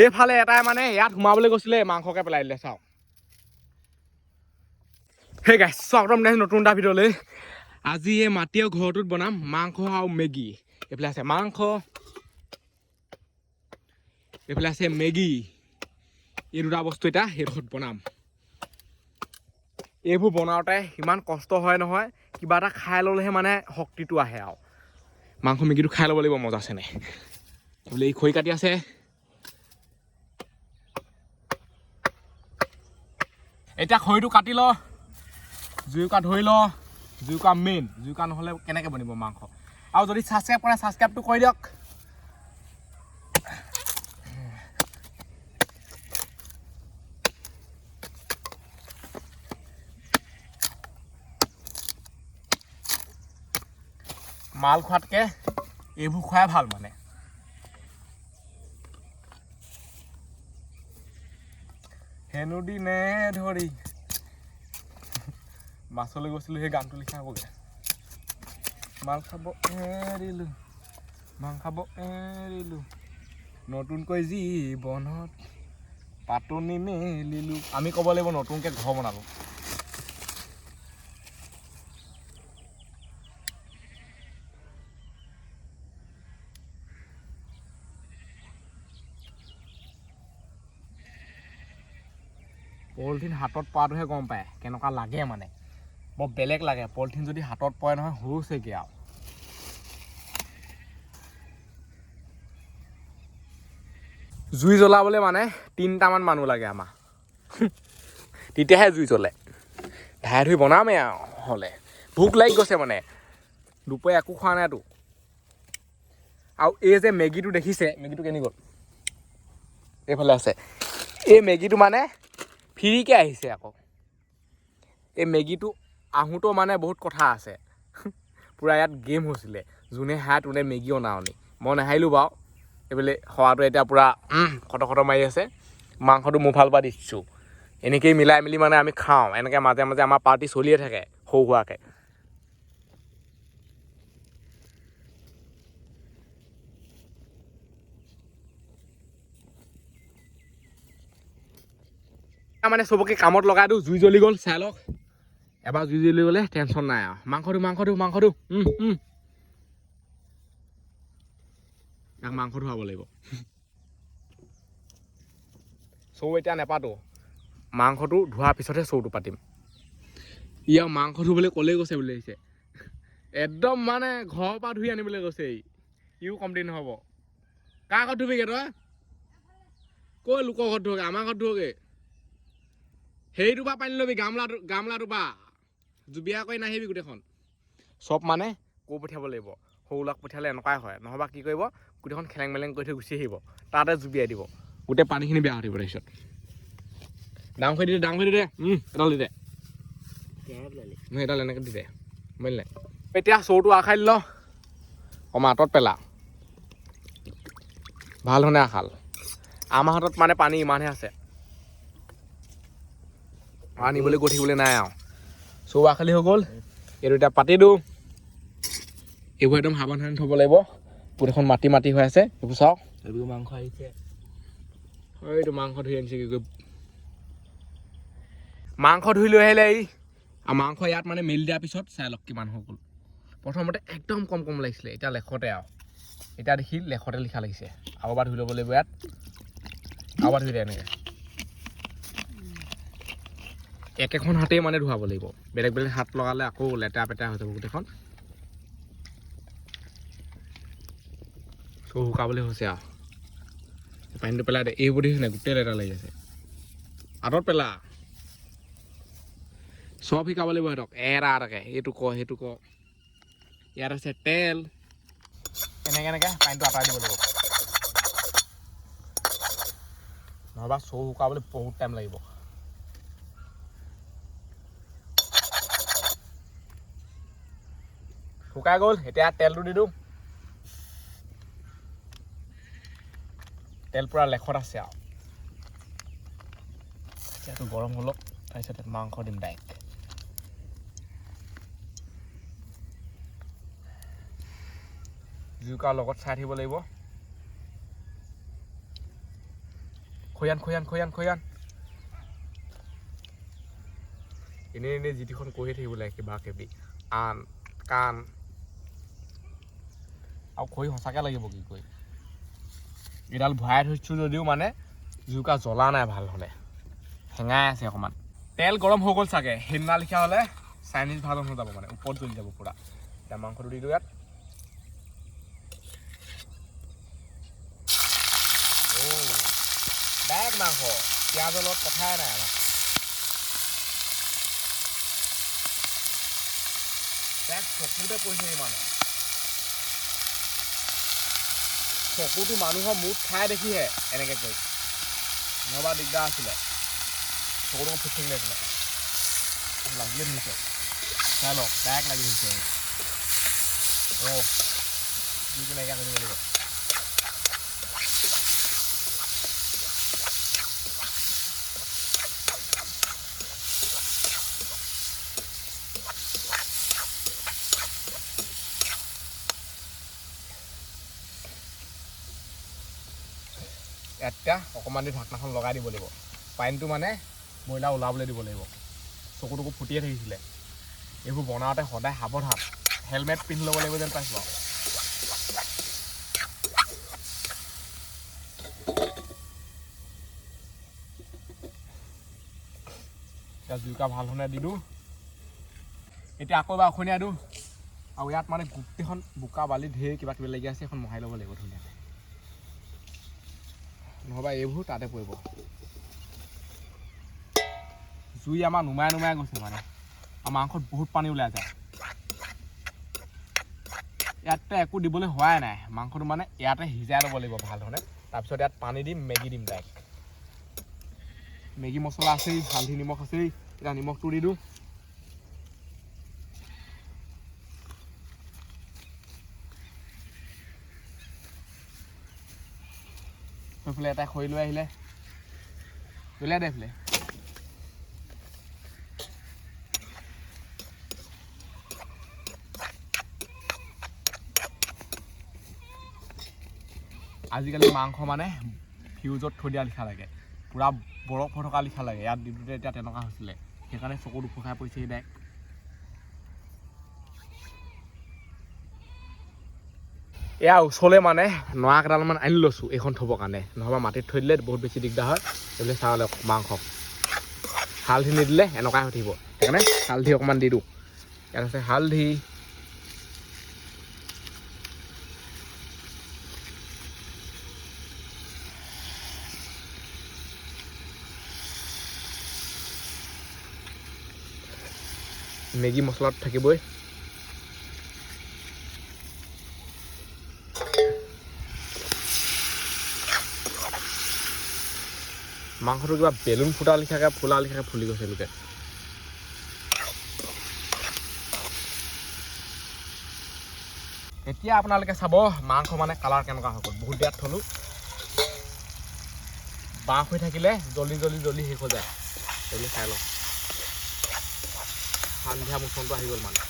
এইফালে এটাই মানে ইয়াত সোমাবলৈ গৈছিলে মাংসকে পেলাই দিলে চাওক সেই গাইছ একদম নতুন এটা ভিডিঅ'লৈ আজি এই মাটিৰ ঘৰটোত বনাম মাংস আৰু মেগী এইফালে আছে মাংস এইফালে আছে মেগী এই দুটা বস্তু এটা সেইডোখৰত বনাম এইবোৰ বনাওঁতে ইমান কষ্ট হয় নহয় কিবা এটা খাই ল'লেহে মানে শক্তিটো আহে আৰু মাংস মেগীটো খাই ল'ব লাগিব মজা আছেনে বোলে এই খৰি কাটি আছে এতিয়া খৰিটো কাটি ল জুইকা ধৰি ল জুইকা মেইন জুইকা নহ'লে কেনেকৈ বনিব মাংস আৰু যদি ছাবস্ক্ৰাইব কৰে ছাবস্ক্ৰাইবটো কৰি দিয়ক মাল খোৱাতকৈ এইবোৰ খোৱাই ভাল মানে হেনো দিনে ধৰি মাছলৈ গৈছিলোঁ সেই গানটো লিখা হ'বগৈ মাল খাব এৰিলোঁ মাংস খাব এৰিলোঁ নতুনকৈ জীৱনত পাতনি মেলিলোঁ আমি ক'ব লাগিব নতুনকৈ ঘৰ বনালোঁ পলিথিন হাতত পোৱাটোহে গম পায় কেনেকুৱা লাগে মানে বৰ বেলেগ লাগে পলিথিন যদি হাতত পৰে নহয় সৰুছেগৈ আৰু জুই জ্বলাবলৈ মানে 3টামান মানুহ লাগে আমাৰ তেতিয়াহে জুই জ্বলে ধাই ধুই বনামেই আৰু হ'লে ভোক লাগি গৈছে মানে দুপৰীয়া একো খোৱা নাইতো আৰু এই যে মেগীটো দেখিছে মেগীটো কেনি গ'ল এইফালে আছে এই মেগীটো মানে ফ্ৰীকৈ আহিছে আকৌ এই মেগীটো আহোঁতেও মানে বহুত কথা আছে পূৰা ইয়াত গেম হৈছিলে যোনে হাত তোনে মেগী অনাওনি মই নাহাৰিলোঁ বাৰু এইফালে খোৱাটো এতিয়া পূৰা খট মাৰি আছে মাংসটো মোৰ ফালৰ পৰা দিছোঁ এনেকৈয়ে মিলাই মেলি মানে আমি খাওঁ এনেকৈ মাজে মাজে আমাৰ পাৰ্টি চলিয়ে থাকে সৰু সুৰাকৈ মানে চবকে কামত লগাই দিওঁ জুই জ্বলি গ'ল চাই লওক এবাৰ জুই জ্বলি গ'লে টেনশ্যন নাই আৰু মাংসটো তাক মাংস ধুৱাব লাগিব চৌ এতিয়া নেপাতো মাংসটো ধোৱাৰ পিছতহে চৌটো পাতিম ইয়াৰ মাংস ধুবলৈ ক'লেই গৈছে বুলি আহিছে একদম মানে ঘৰৰ পৰা ধুই আনিবলৈ গৈছে ইও কমপ্লিট নহ'ব কাৰ ঘৰত ধুবিগৈ তই কৈ লোকৰ ঘৰত ধুৱগৈ আমাৰ ঘৰত ধুৱগৈ সেইটো পৰা পানী ল'বি গামলাটো বা জুবিয়া কৰি নাহিবি গোটেইখন চব মানে কৈ পঠিয়াব লাগিব সৰু ল'ৰাক পঠিয়ালে এনেকুৱাই হয় নহ'বা কি কৰিব গোটেইখন খেলেং মেলেং কৰি থৈ গুচি আহিব তাতে জুবিয়াই দিব গোটেই পানীখিনি বেয়া হৈ থাকিব তাৰপিছত ডাঙৰ কৰি দি দে এডাল দি দে নহয় এডাল এনেকৈ দি দে বুজিলে এতিয়া চৌটো আখাই দিল অকণমান আঁতৰত পেলা ভাল ধৰণে আখাল আমাৰ হাতত মানে পানী ইমানহে আছে আনিবলৈ গৈ থাকিবলৈ নাই আৰু চৌ আখালি হৈ গ'ল এইটো এতিয়া পাতি দিওঁ এইবোৰ একদম সাৱধানে থ'ব লাগিব গোটেইখন মাটি হৈ আছে এইবোৰ চাওক এইবোৰ মাংস আহিছে এইটো মাংস ধুই আনিছে কি মাংস ধুই লৈ আহিলে আৰু মাংস ইয়াত মানে মেলি দিয়াৰ পিছত চাই লওক কিমান হৈ গ'ল প্ৰথমতে একদম কম লাগিছিলে এতিয়া লেখতে আৰু এতিয়া দেখি লেখতে লিখা লাগিছে আৰু এবাৰ ধুই ল'ব লাগিব ইয়াত আৰু এবাৰ ধুই দিয়ে এনেকৈ একেখন হাতেই মানে ধুৱাব লাগিব বেলেগ হাত লগালে আকৌ লেতেৰা পেতেৰা হৈ যাব গোটেইখন চৌ শুকাবলৈ হৈছে আৰু পানীটো পেলাই দে এইবোৰ দেখিছে গোটেই লেতেৰা লাগি আছে আঁতৰত পেলা চব শিকাব লাগিব সিহঁতক এটাকে এইটো ক সেইটো ক ইয়াত আছে তেল এনেকৈ পানীটো আঁতৰাই দিব লাগিব নহ'বা চৌ শুকাবলৈ বহুত টাইম লাগিব শুকাই গ'ল এতিয়া তেলটো দি দিওঁ তেল পূৰা লেখত আছে আৰু এতিয়াতো গৰম হ'লক তাৰপিছত মাংস দিম ডাইৰেক্ট জুইকাৰ লগত চাই থাকিব লাগিব খৈয়ান এনেই যিটিখন কৈয়ে থাকিব লাগে কিবা কিবি আন কাণ আৰু খৰি সঁচাকৈ লাগিব কি কৈ এইডাল ভৰাই থৈছোঁ যদিও মানে জুইকা জ্বলা নাই ভাল হ'লে হেঙাই আছে অকণমান তেল গৰম হৈ গ'ল চাগে সেইদিনা লিখা হ'লে চাইনিজ ভাল হৈ যাব মানে ওপৰত জ্বলি যাব পূৰা এতিয়া মাংসটো দি দিওঁ ইয়াত ডাইৰেক্ট মাংস পিঁয়াজৰ লগত কথাই নাই আমাৰ ডাইৰেক্ট চকুতে পৰিছে মানে চকুটো মানুহৰ মুখ খাই দেখিহে এনেকৈ কৰি নহ'বা দিগদাৰ আছিলে চকুটো ফুট থাকিলে আছিলে লাগিয়ে ধৰিছে চাই লওক ডাইৰেক্ট লাগি ধৰিছে জুইটো নাইকিয়া কৰি দিব লাগিব এতিয়া অকণমান দি ঢাকনাখন লগাই দিব লাগিব পানীটো মানে ব্ৰইলাৰ ওলাবলৈ দিব লাগিব চকুটুকু ফুটিয়ে থাকিছিলে এইবোৰ বনাওঁতে সদায় সাৱধান হেলমেট পিন্ধি ল'ব লাগিব যেন পাইছোঁ আৰু এতিয়া জুইকা ভাল ধৰণে দি দিওঁ এতিয়া আকৌ এবাৰ অখনীয়া দিওঁ আৰু ইয়াত মানে গোটেইখন বোকা বালি ঢেৰ কিবা কিবি লাগি আছে এখন মোহাই ল'ব লাগিব ধুনীয়াকৈ নহ'বা এইবোৰ তাতে পৰিব জুই আমাৰ নুমাই গৈছে মানে আৰু মাংসত বহুত পানী ওলাই যায় ইয়াতে একো দিবলৈ হোৱাই নাই মাংসটো মানে ইয়াতে সিজাই ল'ব লাগিব ভাল ধৰণে তাৰপিছত ইয়াত পানী দিম মেগী দিম ডাইৰেক্ট মেগী মছলা আছেই হালধি নিমখ আছেই এতিয়া নিমখটো দি দিওঁ সেইফালে এটা খৰি লৈ আহিলে উলিয়াই দে এইফালে আজিকালি মাংস মানে ফিউজত থৈ দিয়া লিখা লাগে পূৰা বৰফ হৈ থকা লিখা লাগে ইয়াত দিওঁতে এতিয়া তেনেকুৱা হৈছিলে সেইকাৰণে চকুত উফুখাই পৰিছে ডাইৰেক্ট এয়া ওচৰলৈ মানে নৰা কেইডালমান আনি লৈছোঁ এইখন থ'বৰ কাৰণে নহ'বা মাটিত থৈ দিলে বহুত বেছি দিগদাৰ হয় এইবিলাক চাউল মাংস হালধি নিদিলে এনেকুৱাই হৈ থাকিব সেইকাৰণে হালধি অকণমান দি দিওঁ ইয়াত আছে হালধি মেগী মছলাত থাকিবই মাংসটো কিবা বেলুন ফুটা লিখাকৈ ফুলি গৈছে লোকে এতিয়া আপোনালোকে চাব মাংস মানে কালাৰ কেনেকুৱা হৈ গ'ল বহুত দেৰিত থ'লোঁ বাঁহ হৈ থাকিলে জল্দি শেষ হৈ যায় জল্দি খাই লওঁ সন্ধিয়া মোচনটো আহি গ'ল মানে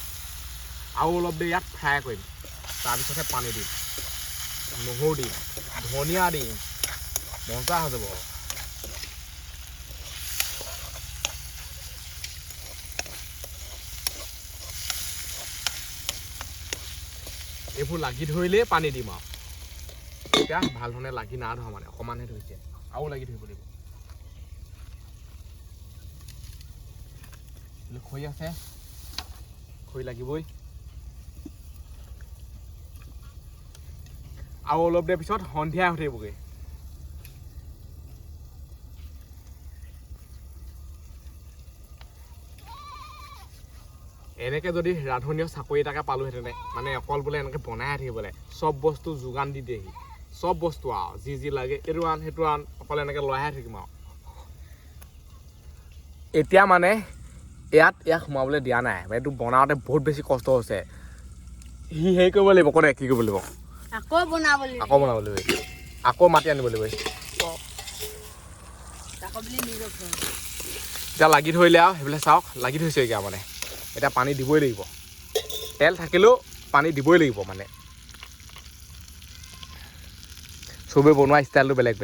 আৰু অলপ দেৰি ইয়াত ফ্ৰাই কৰিম তাৰপিছতহে পানী দিম নহৰু দিম ধনিয়া দিম মজা হৈ যাব এইবোৰ লাগি ধৰিলেই পানী দিম আৰু এতিয়া ভাল ধৰণে লাগি না ধৰা মানে অকণমানহে ধৰিছে আৰু লাগি ধৰিব লাগিব খৰি আছে খৰি লাগিবই আৰু অলপ দেৰি পিছত সন্ধিয়া হৈ থাকিবগৈ এনেকৈ যদি ৰান্ধনীয় চাকৰি এটাকে পালোহেঁতেনে মানে অকল বোলে এনেকৈ বনাই থাকিব লাগে চব বস্তু যোগান দি দিয়েহি চব বস্তু আৰু যি লাগে এইটো আন সেইটো আন অকল এনেকৈ লৈহে থাকিম আৰু এতিয়া মানে ইয়াত সোমাবলৈ দিয়া নাই এইটো বনাওঁতে বহুত বেছি কষ্ট হৈছে সি হেৰি কৰিব লাগিব ক'লে কি কৰিব লাগিব আকৌ বনাব লাগিব আকৌ মাতি আনিব লাগিব এতিয়া লাগি ধৰিলে আৰু সেইবিলাক চাওক লাগি ধৰিছে এতিয়া মানে এতিয়া পানী দিবই লাগিব তেল থাকিলেও পানী দিবই লাগিব মানে চবেই বনোৱা ষ্টাইলটো বেলেগ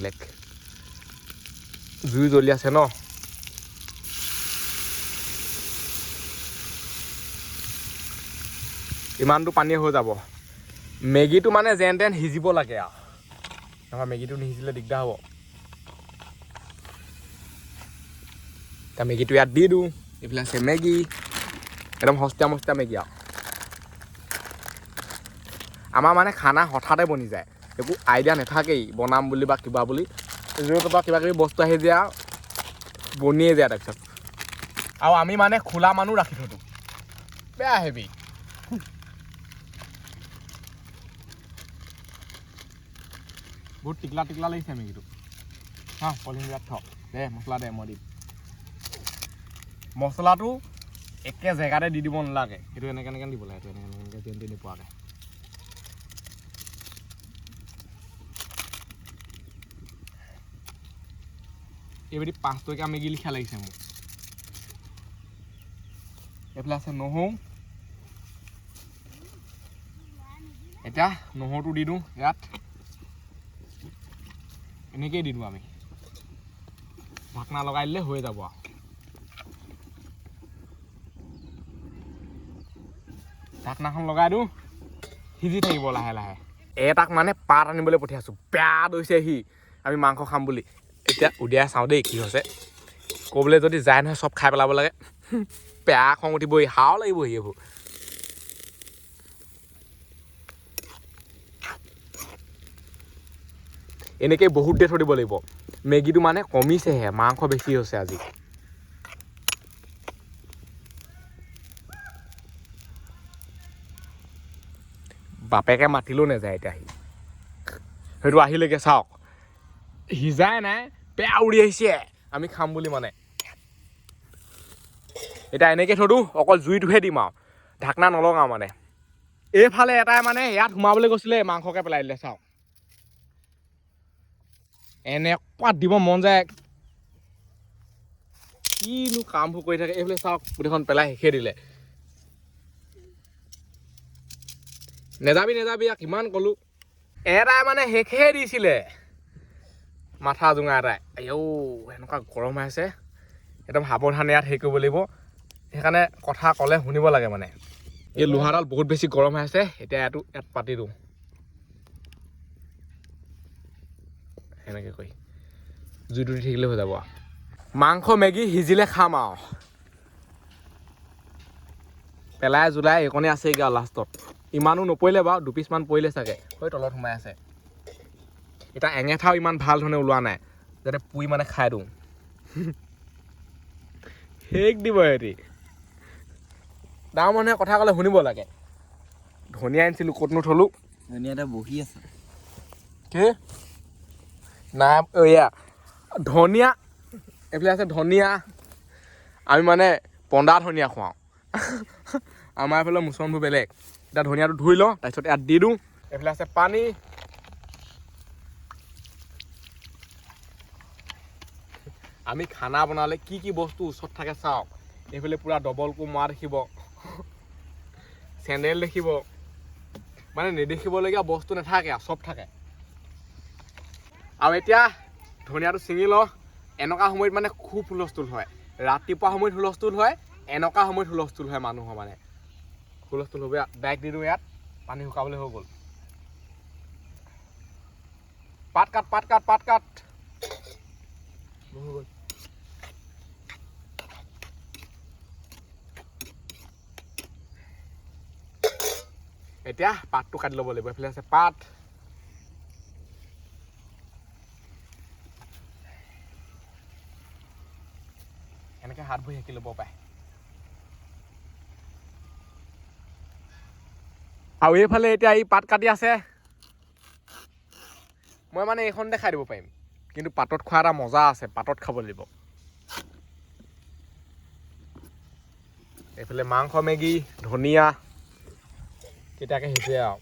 জুই জ্বলি আছে ন ইমানটো পানী হৈ যাব মেগীটো মানে যেন তেন সিজিব লাগে আৰু নহয় মেগীটো নিসিজিলে দিগদাৰ হ'ব তা মেগীটো ইয়াত দি দিওঁ এইফালে আছে মেগী একদম সস্তীয়া মস্তীয়া মেগী আৰু আমাৰ মানে খানা হঠাতে বনি যায় একো আইডিয়া নাথাকেই বনাম বুলি বা কিবা বুলি য'ৰ পৰা কিবা কিবি বস্তু আহি যায় বনিয়ে যায় তাৰপিছত আৰু আমি মানে খোলা মানুহ ৰাখি থৈ দিওঁ বেয়া হেভি বহুত টিকলা টিকলা লাগিছে মেগীটো হা পলিথিন ইয়াত থ দে মছলা দে মই দিম মছলাটো একে জেগাতে দি দিব নালাগে সেইটো এনেকৈ এনেকৈ দিব লাগে সেইটো এনেকৈ এনেকৈ যেন তেন নোপোৱাকৈ এইবেলি 5 টকীয়া মেগী লিখা লাগিছে মোক এইফালে আছে নহৰু এতিয়া নহৰুটো দি দিওঁ ইয়াত এনেকেই দি দিওঁ আমি ঢাকনা লগাই দিলে হৈ যাব আৰু ঢাকনাখন লগাই দিওঁ সিজি থাকিব লাহে লাহে এটাক মানে পাত আনিবলৈ পঠিয়াইছোঁ বেয়া দৈছে সি আমি মাংস খাম বুলি এতিয়া উলিয়াই চাওঁ দেই কি হৈছে ক'বলৈ যদি যায় নহয় চব খাই পেলাব লাগে বেয়া খং উঠিবহি হাও লাগিবহি এইবোৰ এনেকৈ বহুত দেৰি থৈ দিব লাগিব মেগীটো মানে কমিছেহে মাংস বেছি হৈছে আজি বাপেকে মাতিলেও নাযায় এতিয়া সি সেইটো আহিলেকে চাওক সিজাই নাই বেয়া উৰি আহিছে আমি খাম বুলি মানে এতিয়া এনেকৈ থৈ দিওঁ অকল জুইটোহে দিম আৰু ঢাকনা নলগাওঁ মানে এইফালে এটাই মানে ইয়াত সোমাবলৈ গৈছিলে মাংসকে পেলাই দিলে চাওক এনেকুৱা দিব মন যায় কিনো কামবোৰ কৰি থাকে এইফালে চাওক গোটেইখন পেলাই শেষে দিলে নেযাবি নেযাবি কিমান ক'লো এটাই মানে শেষে দিছিলে মাথা জোঙা এটাই আইঔ এনেকুৱা গৰম হৈ আছে একদম সাৱধানে ইয়াত হেৰি কৰিব লাগিব সেইকাৰণে কথা ক'লে শুনিব লাগে মানে এই লোহাডাল বহুত বেছি গৰম হৈ আছে এতিয়া ইয়াত পাতি দিওঁ সেনেকৈ কৰি জুইটো দি থাকিলে হৈ যাব মাংস মেগী সিজিলে খাম আৰু পেলাই জুলাই এইকণে আছেগৈ আৰু লাষ্টত ইমানো নপৰিলে বাৰু 2 পিচমান পৰিলে চাগে হৈ তলত সোমাই আছে এতিয়া এঙেঠাও ইমান ভাল ধৰণে ওলোৱা নাই যাতে পুৰি মানে খাই দিওঁ শেষ দিব সিহঁতি ডাঙৰ মানুহে কথা ক'লে শুনিব লাগে ধনিয়া আনিছিলোঁ ক'তনো থলোঁ ধনিয়া এটা বহি আছে কি নাই এয়া ধনিয়া এইফালে আছে ধনিয়া আমি মানে পন্দা ধনিয়া খুৱাওঁ আমাৰ এইফালে মুছলমানবোৰ বেলেগ এতিয়া ধনিয়াটো ধুই লওঁ তাৰপিছত ইয়াত দি দিওঁ এইফালে আছে পানী আমি খানা বনালে কি কি বস্তু ওচৰত থাকে চাওক এইফালে পূৰা ডবল কোৰ মৰা দেখিব চেণ্ডেল দেখিব মানে নেদেখিবলগীয়া বস্তু নাথাকে আৰু চব থাকে আৰু এতিয়া ধনিয়াটো ছিঙি লওঁ এনেকুৱা সময়ত মানে খুব হুলস্থুল হয় ৰাতিপুৱা সময়ত হুলস্থুল হয় এনেকুৱা সময়ত হুলস্থুল হয় মানুহৰ মানে হুলস্থুল হ'ব ডাইৰেক্ট দি দিওঁ ইয়াত পানী শুকাবলৈ হৈ গ'ল পাত কাট হৈ গ'ল এতিয়া পাতটো কাটি ল'ব লাগিব এইফালে আছে পাত এনেকৈ হাত ভৰি সেকি ল'ব পাৰে আৰু এইফালে এতিয়া এই পাত কাটি আছে মই মানে এইখন দেখাই দিব পাৰিম কিন্তু পাতত খোৱা এটা মজা আছে পাতত খাব লাগিব এইফালে মাংস মেগী ধনিয়া কেতিয়াকে সিজে আৰু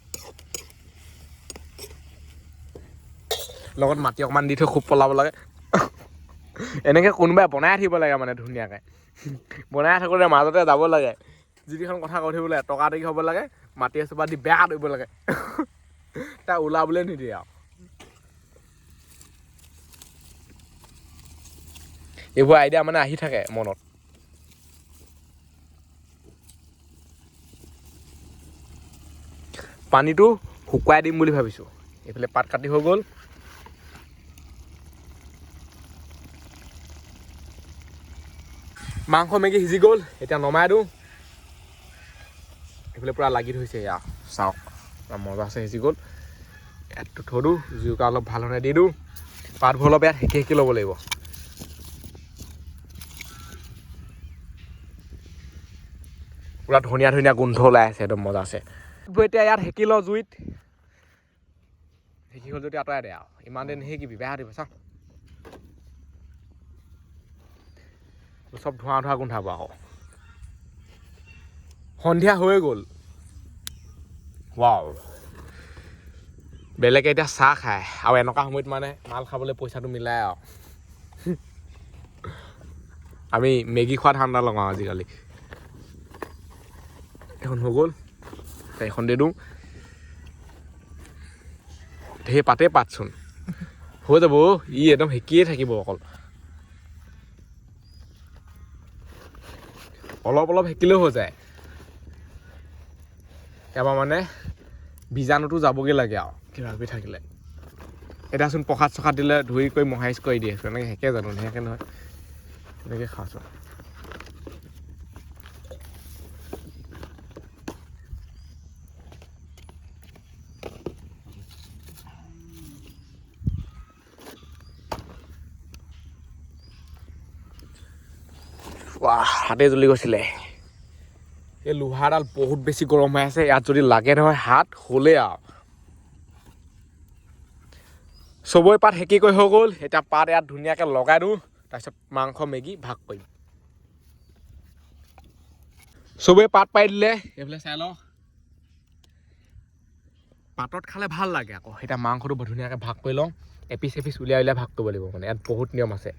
লগত মাটি অকণমান দি থৈ খুব পলাব লাগে এনেকৈ কোনোবাই বনাই থাকিব লাগে মানে ধুনীয়াকৈ বনাই থাকোঁতে মাজতে যাব লাগে যিকেইখন কথা কৈ থাকিব লাগে টকা টকি হ'ব লাগে মাটি এচোপা দি বেয়া ধৰিব লাগে তাই ওলাবলৈ নিদিয়ে আৰু এইবোৰ আইডিয়া মানে আহি থাকে মনত। পানীটো শুকুৱাই দিম বুলি ভাবিছোঁ। এইফালে পাত কাটি হৈ গ'ল। মাংস মেগী সিজি গ'ল, এতিয়া নমাই দিওঁ। এইফালে পূৰা লাগি ধৰিছে এয়া চাওক, মজা আছে সিজি গ'ল। ইয়াতটো থৈ দিওঁ, জুইকুৰা অলপ ভাল ধৰণে দি দিওঁ। পাতবোৰ অলপ ইয়াত সেকি সেকি ল'ব লাগিব। পূৰা ধুনীয়া ধুনীয়া গোন্ধ ওলাই আছে, একদম মজা আছে। এতিয়া ইয়াত সেকি লওঁ জুইত। সেকি হ'ল যদি আঁতৰাই দে আৰু, ইমান দিন নিশিকিবি বেয়া দিব চাওঁ। চব ধোঁৱা ধোঁৱা গোন্ধাব আকৌ। সন্ধিয়া হৈ গ'ল। ৱাও, বেলেগে এতিয়া চাহ খায় আৰু এনেকুৱা সময়ত মানে মাল খাবলৈ পইচাটো মিলাই আৰু। আমি মেগী খোৱা ধান্দা লগাওঁ আজিকালি। এখন হৈ গ'ল, এইখন দি দিওঁ। সেই পাতে পাতচোন হৈ যাব। ই একদম সেকিয়ে থাকিব অকল। অলপ অলপ সেকিলেও হৈ যায়। এবাৰ মানে বীজাণুটো যাবগৈ লাগে আৰু কিবা কিবি থাকিলে। এতিয়াচোন প্ৰসাদ চসাদ দিলে ধুই কৰি মহাইজ কৰি দিয়ে, এনেকৈ সেকে জানো? সেনেকৈ নহয়, এনেকৈ খাওঁচোন। হাতে জ্বলি গৈছিলে। এই লোহাৰডাল বহুত বেছি গৰম হৈ আছে, ইয়াত যদি লাগে নহয় হাত হ'লেই আৰু। চবৰে পাত সেকি কৰি হৈ গ'ল। এতিয়া পাত ইয়াত ধুনীয়াকৈ লগাই দিওঁ, তাৰপিছত মাংস মেগী ভাগ কৰিম। চবেই পাত পাৰি দিলে, এইফালে চাই লওঁ। পাতত খালে ভাল লাগে আকৌ। এতিয়া মাংসটো ধুনীয়াকৈ ভাগ কৰি লওঁ। এপিচ এপিচ উলিয়াই উলিয়াই ভাগ কৰিব লাগিব, মানে ইয়াত বহুত নিয়ম আছে,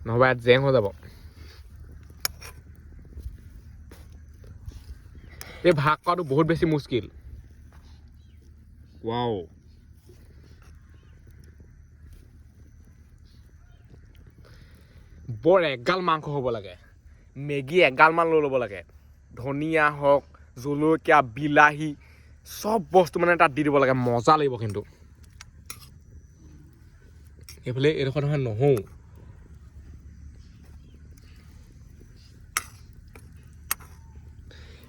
নহ'বা ইয়াত জেং হৈ যাব। এই ভাগ কৰাটো বহুত বেছি মুস্কিল। ৱাও, বৰ এগাল মাংস হ'ব লাগে। মেগী এগালমান লৈ ল'ব লাগে। ধনিয়া হওক, জলকীয়া, বিলাহী, চব বস্তু মানে তাত দি দিব লাগে, মজা লাগিব কিন্তু। এইফালে এইডোখৰ নহয় নহওঁ।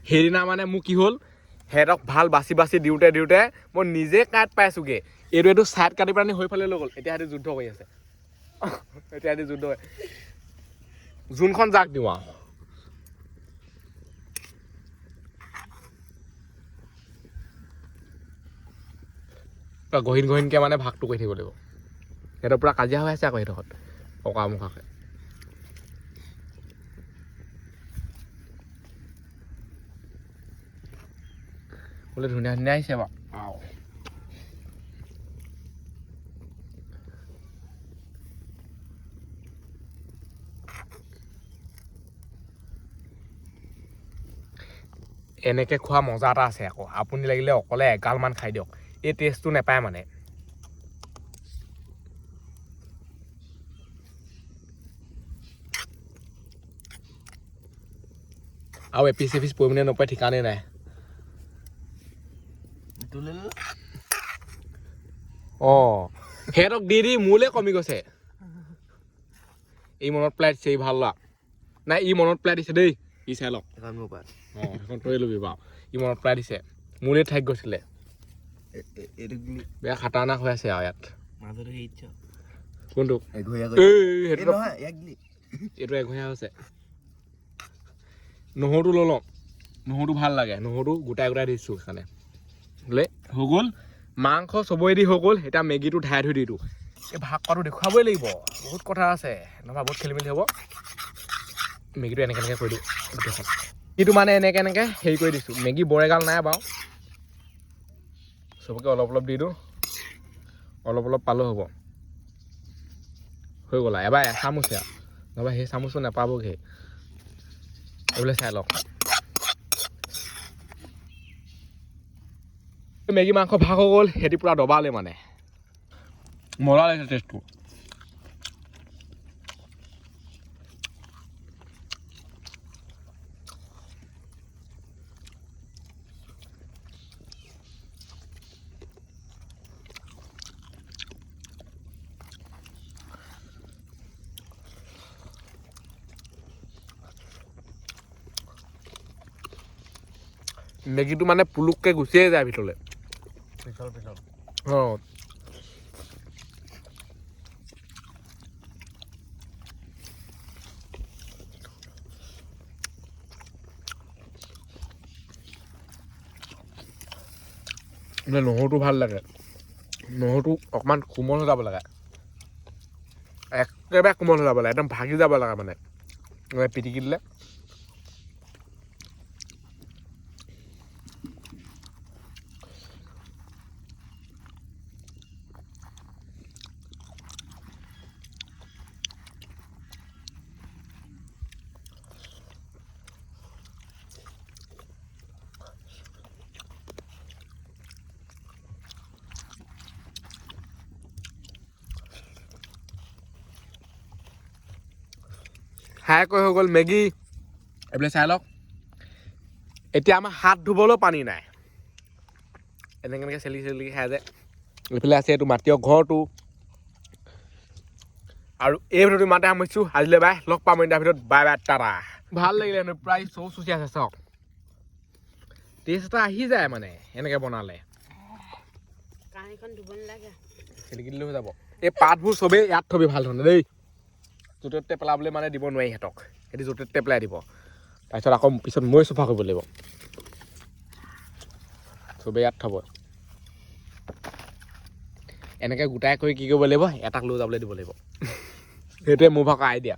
সেইদিনা মানে মোৰ কি হ'ল, সিহঁতক ভাল বাচি বাচি দিওঁতে দিওঁতে মই নিজে কাঁইট পাইছোঁগৈ। এইটো ছাইড কাটি পেলানি সেইফালে লৈ গ'ল। এতিয়া সিহঁতি যুদ্ধ কৰি আছে। এতিয়া সিহঁতি যুদ্ধ, যোনখন জাক দিওঁ আৰু। পূৰা গহীন গহীনকৈ মানে ভাগটো কৰি থাকিব লাগিব। সিহঁতৰ পূৰা কাজিয়া হৈ আছে আকৌ সেইডোখৰত অকামুখাকৈ। বোলে ধুনীয়া ধুনীয়া আহিছে বাৰু। এনেকৈ খোৱা মজা এটা আছে আকৌ। আপুনি লাগিলে অকলে এগালমান খাই দিয়ক, এই টেষ্টটো নাপায় মানে। আৰু এপিচ এপিচ পৰিমাণে নপায় ঠিকানে নাই। অঁ, সিহঁতক দি দি মোলৈ কমি গৈছে। এই মনত পেলাই দিছে, এই ভাল লগা নাই। ই মনত পেলাই দিছে দেই, ই চাই লওক। অঁ, সেইখন তই ল'বি বাৰু। ই মনত পেলাই দিছে, মোলৈ ঠাইত গৈছিলে। বেয়া খাটাৰনাক হৈ আছে আৰু ইয়াত। কোনটো? এইটো এঘঁহীয়া হৈছে। নহৰুটো লৈ লওঁ, নহৰুটো ভাল লাগে। নহৰুটো গোটাই গোটাই দিছোঁ সেইকাৰণে। বোলে হৈ গ'ল মাংস চবৰে দি হৈ গ'ল। এতিয়া মেগীটো ঢাই থৈ দি দিওঁ। এই ভাগ কৰাটো দেখুৱাবই লাগিব, বহুত কথা আছে, নহ'বা বহুত খেলি মেলি হ'ব। মেগীটো এনেকৈ এনেকৈ কৰি দিওঁ গোটেইখন। এইটো মানে এনেকৈ এনেকৈ হেৰি কৰি দিছোঁ। মেগী বৰ এগাল নাই বাৰু, চবকে অলপ অলপ দি দিওঁ। অলপ অলপ পালেও হ'ব। হৈ গ'ল আৰু এবাৰ এচামুচে আৰু, নহ'বা সেই চামুচটো নাপাবগৈ। এইবোলে চাই লওক। মেগী মাংস ভাগ হৈ গ'ল। সিহঁতি পূৰা দবালে মানে। মজা লাগিছে টেষ্টটো মেগীটো মানে পুলুককৈ গুচিয়ে যায় ভিতৰলৈ অঁ নহৰুটো ভাল লাগে নহৰুটো অকণমান কোমল হৈ যাব লাগে একেবাৰে কোমল হৈ যাব লাগে একদম ভাগি যাব লাগে মানে পিটিকি দিলে খাই কৈ হৈ গ'ল মেগী এইবিলাক চাই লওক এতিয়া আমাৰ হাত ধুবলৈও পানী নাই এনেকৈ চেলি চেলি খাই যায় এইফালে আছে এইটো মাটিৰ ঘৰটো আৰু এই ভিডিঅ'টো ইমানতে সামৰিছোঁ আজিলৈ বাই লগ পাম তাৰ ভিতৰত বাই বাই টাটা ভাল লাগিলে প্ৰায় চুচি আছে চাওক টেষ্ট এটা আহি যায় মানে এনেকৈ বনালে কাঁহীখন ধুব নালাগে চেলিকি দিলেও হৈ যাব এই পাতবোৰ চবেই ইয়াত থবি ভাল ধৰণে দেই য'তে ত'তে পেলাবলৈ মানে দিব নোৱাৰি সিহঁতক সিহঁতি য'তে ত'তে পেলাই দিব তাৰপিছত আকৌ পিছত মই চফা কৰিব লাগিব চবেই ইয়াত থ'ব এনেকৈ গোটাই কৰি কি কৰিব লাগিব এটাক লৈ যাবলৈ দিব লাগিব সেইটোৱে মোৰ ভাগৰ আইডিয়া